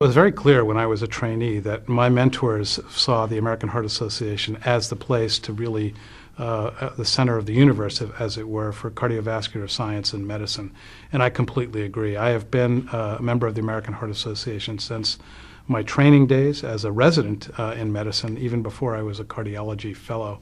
It was very clear when I was a trainee that my mentors saw the American Heart Association as the place to really, the center of the universe, as it were, for cardiovascular science and medicine. And I completely agree. I have been a member of the American Heart Association since my training days as a resident in medicine, even before I was a cardiology fellow.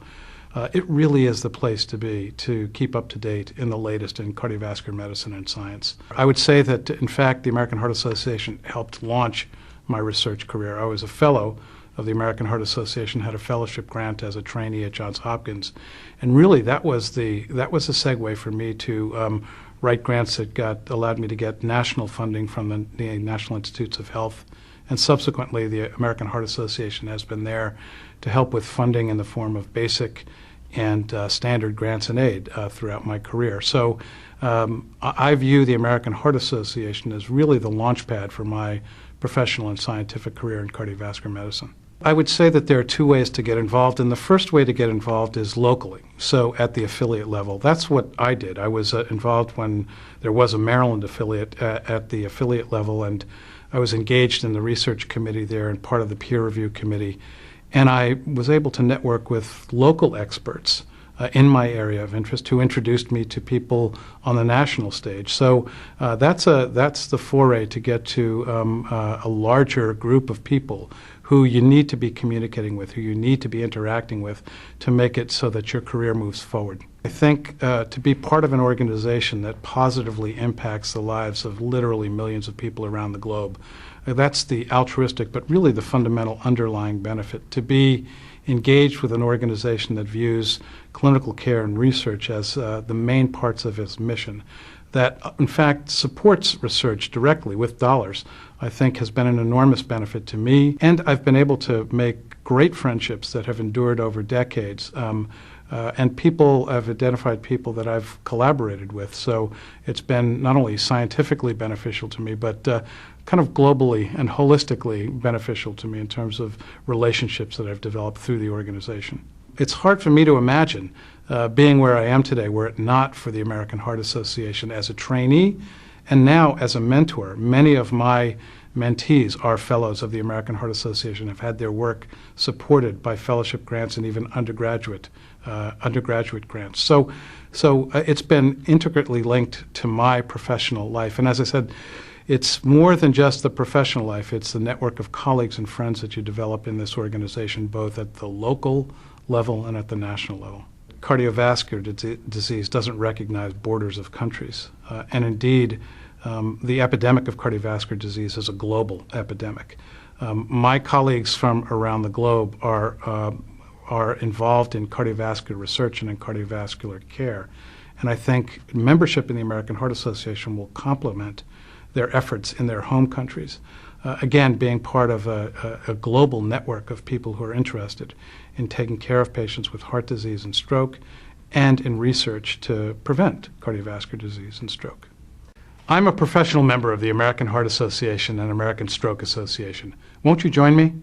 It really is the place to be to keep up to date in the latest in cardiovascular medicine and science. I would say that, in fact, the American Heart Association helped launch my research career. I was a fellow of the American Heart Association, had a fellowship grant as a trainee at Johns Hopkins, and really that was the segue for me to write grants that allowed me to get national funding from the National Institutes of Health. And subsequently, the American Heart Association has been there to help with funding in the form of basic and standard grants and aid throughout my career. So I view the American Heart Association as really the launch pad for my professional and scientific career in cardiovascular medicine. I would say that there are two ways to get involved, and the first way to get involved is locally, so at the affiliate level. That's what I did. I was involved when there was a Maryland affiliate at the affiliate level, and I was engaged in the research committee there and part of the peer review committee. And I was able to network with local experts in my area of interest who introduced me to people on the national stage. So that's the foray to get to a larger group of people who you need to be communicating with, who you need to be interacting with to make it so that your career moves forward. I think to be part of an organization that positively impacts the lives of literally millions of people around the globe, that's the altruistic but really the fundamental underlying benefit. To be engaged with an organization that views clinical care and research as the main parts of its mission, that in fact supports research directly with dollars, I think has been an enormous benefit to me. And I've been able to make great friendships that have endured over decades. And I've identified people that I've collaborated with. So it's been not only scientifically beneficial to me, but kind of globally and holistically beneficial to me in terms of relationships that I've developed through the organization. It's hard for me to imagine being where I am today were it not for the American Heart Association as a trainee and now as a mentor. Many of my mentees are fellows of the American Heart Association, have had their work supported by fellowship grants and even undergraduate grants. So it's been intricately linked to my professional life. And as I said, it's more than just the professional life. It's the network of colleagues and friends that you develop in this organization, both at the local level and at the national level. Cardiovascular disease doesn't recognize borders of countries. And indeed, the epidemic of cardiovascular disease is a global epidemic. My colleagues from around the globe are involved in cardiovascular research and in cardiovascular care. And I think membership in the American Heart Association will complement their efforts in their home countries. Again, being part of a global network of people who are interested in taking care of patients with heart disease and stroke and in research to prevent cardiovascular disease and stroke. I'm a professional member of the American Heart Association and American Stroke Association. Won't you join me?